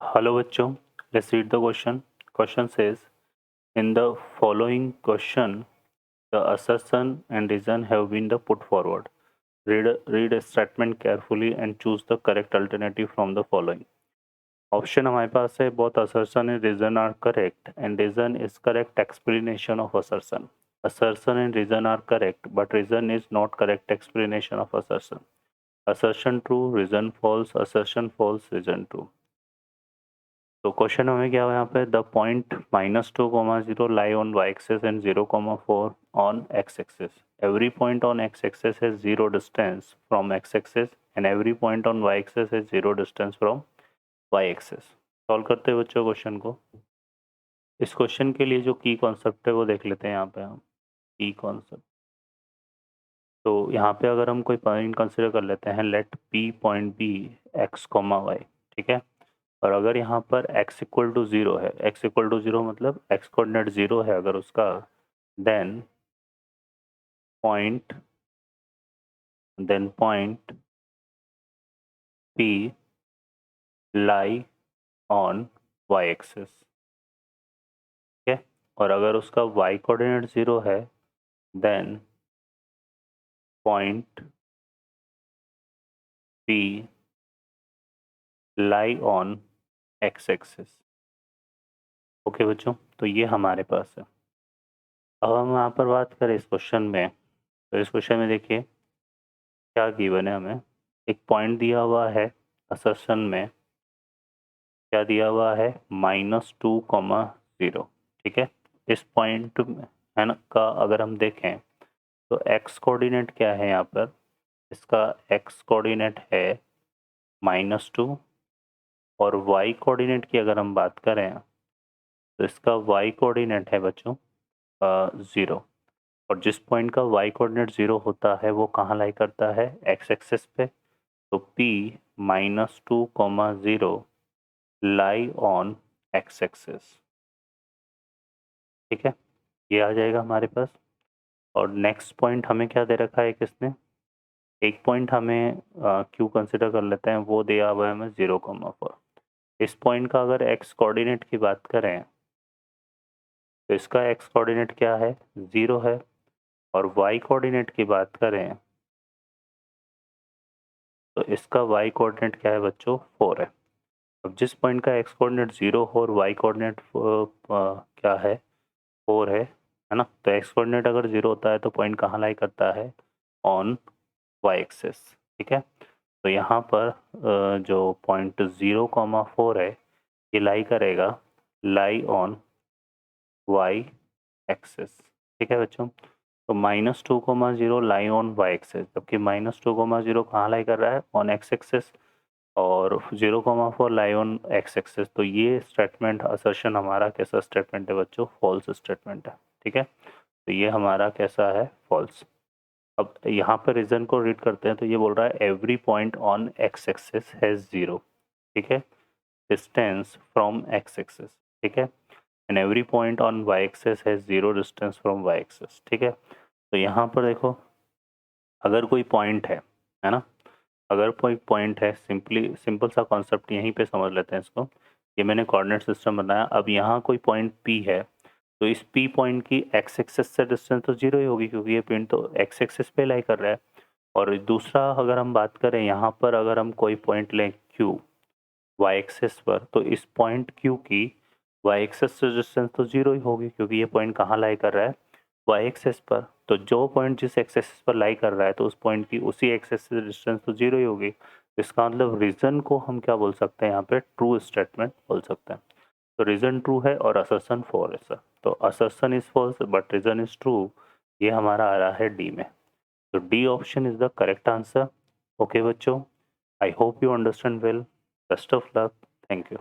Hello बच्चों, let's read the question. Question says, in the following question, the assertion and reason have been put forward. Read a statement carefully and choose the correct alternative from the following. Option हमारे पास है both assertion and reason are correct and reason is correct explanation of assertion. Assertion and reason are correct but reason is not correct explanation of assertion. Assertion true, reason false, assertion false, reason true. तो question हमें क्या हुआ यहाँ पे the point -2, 0 lie on y-axis and 0, 4 on x-axis. Every point on x-axis has 0 distance from x-axis and every point on y-axis has 0 distance from y-axis. Solve करते हैं बच्चों question को. इस क्वेश्चन के लिए जो की कॉन्सेप्ट है वो देख लेते हैं यहाँ पे हम. की कॉन्सेप्ट, तो यहाँ पे अगर हम कोई पॉइंट कंसिडर कर लेते हैं, let P point be x, y, ठीक है. और अगर यहाँ पर x इक्वल टू 0 है, x इक्वल टू 0 मतलब x कोऑर्डिनेट 0 है अगर उसका, then point P lie on y axis, ठीक है. और अगर उसका y कोऑर्डिनेट 0 है, then point P lie on x axis. Okay बच्चों, तो ये हमारे पास है. अब हम यहाँ पर बात करें इस क्वेश्चन में, तो इस क्वेश्चन में देखिए क्या गिवन है. हमें एक पॉइंट दिया हुआ है असर्शन में, क्या दिया हुआ है -2, 0, ठीक है. इस पॉइंट में है ना का अगर हम देखें तो x कोऑर्डिनेट क्या है यहाँ पर, इसका x कोऑर्डिनेट है -2 और y कोऑर्डिनेट की अगर हम बात करें तो इसका y कोऑर्डिनेट है बच्चों 0. और जिस पॉइंट का y कोऑर्डिनेट 0 होता है वो कहाँ लाई करता है, x एक्सिस पे. तो P -2, 0 lie on x axis, ठीक है. ये आ जाएगा हमारे पास. और नेक्स्ट पॉइंट हमें क्या दे रखा है किसने, एक पॉइंट हमें क्यू कंसिडर कर लेते हैं, वो दिया हुआ है हमें 0, 4. इस पॉइंट का अगर x कोऑर्डिनेट की बात करें तो इसका x कोऑर्डिनेट क्या है, 0 है. और y कोऑर्डिनेट की बात करें तो इसका y कोऑर्डिनेट क्या है बच्चों, 4 है. अब जिस पॉइंट का x कोऑर्डिनेट 0 हो और y कोऑर्डिनेट क्या है, 4 है ना. तो x कोऑर्डिनेट अगर 0 होता है तो पॉइंट कहाँ लाई करता है, ऑन y एक्सिस, ठीक है. तो यहाँ पर जो पॉइंट 0, 4 है ये लाई करेगा, लाई ऑन y एक्सिस, ठीक है बच्चों. तो -2, 0 लाई ऑन y एक्सिस, जबकि -2, 0 कहाँ लाई कर रहा है, ऑन x एक्सिस. और 0, 4 लाई ऑन x एक्सिस. तो ये स्टेटमेंट असर्शन हमारा कैसा स्टेटमेंट है बच्चों, फॉल्स स्टेटमेंट है, ठीक है. तो ये हमारा कैसा है, फॉल्स. अब यहाँ पर रीजन को रीड करते हैं तो ये बोल रहा है every point on x axis has 0, ठीक है, डिस्टेंस फ्रॉम x एक्सिस, ठीक है. And every point on y axis has 0 distance from y axis, ठीक है. तो यहाँ पर देखो अगर कोई पॉइंट है ना, अगर कोई पॉइंट है, सिंपल सा कॉन्सेप्ट यहीं पे समझ लेते हैं इसको. ये मैंने कोऑर्डिनेट सिस्टम बनाया. अब यहाँ कोई पॉइंट P है तो इस P पॉइंट की x एक्सिस से डिस्टेंस तो 0 ही होगी क्योंकि ये पॉइंट तो x एक्सिस पे लाई कर रहा है. और दूसरा अगर हम बात करें यहाँ पर अगर हम कोई पॉइंट लें Q y एक्सिस पर, तो इस पॉइंट Q की y एक्सिस से डिस्टेंस तो 0 ही होगी क्योंकि ये पॉइंट कहाँ लाई कर रहा है, y एक्सिस पर. तो जो पॉइंट जिस एक्सिस पर लाई कर रहा है तो उस पॉइंट की उसी एक्सिस से डिस्टेंस तो 0 ही होगी. इसका मतलब रीजन को हम क्या बोल सकते हैं, यहाँ पे ट्रू स्टेटमेंट बोल सकते हैं. तो रीजन ट्रू है और असर्शन फॉल्स है. तो assertion is false but reason is true, ये हमारा आ रहा है डी में. तो d option is the correct answer. Okay बच्चों, I hope you understand well. Best of luck. Thank you.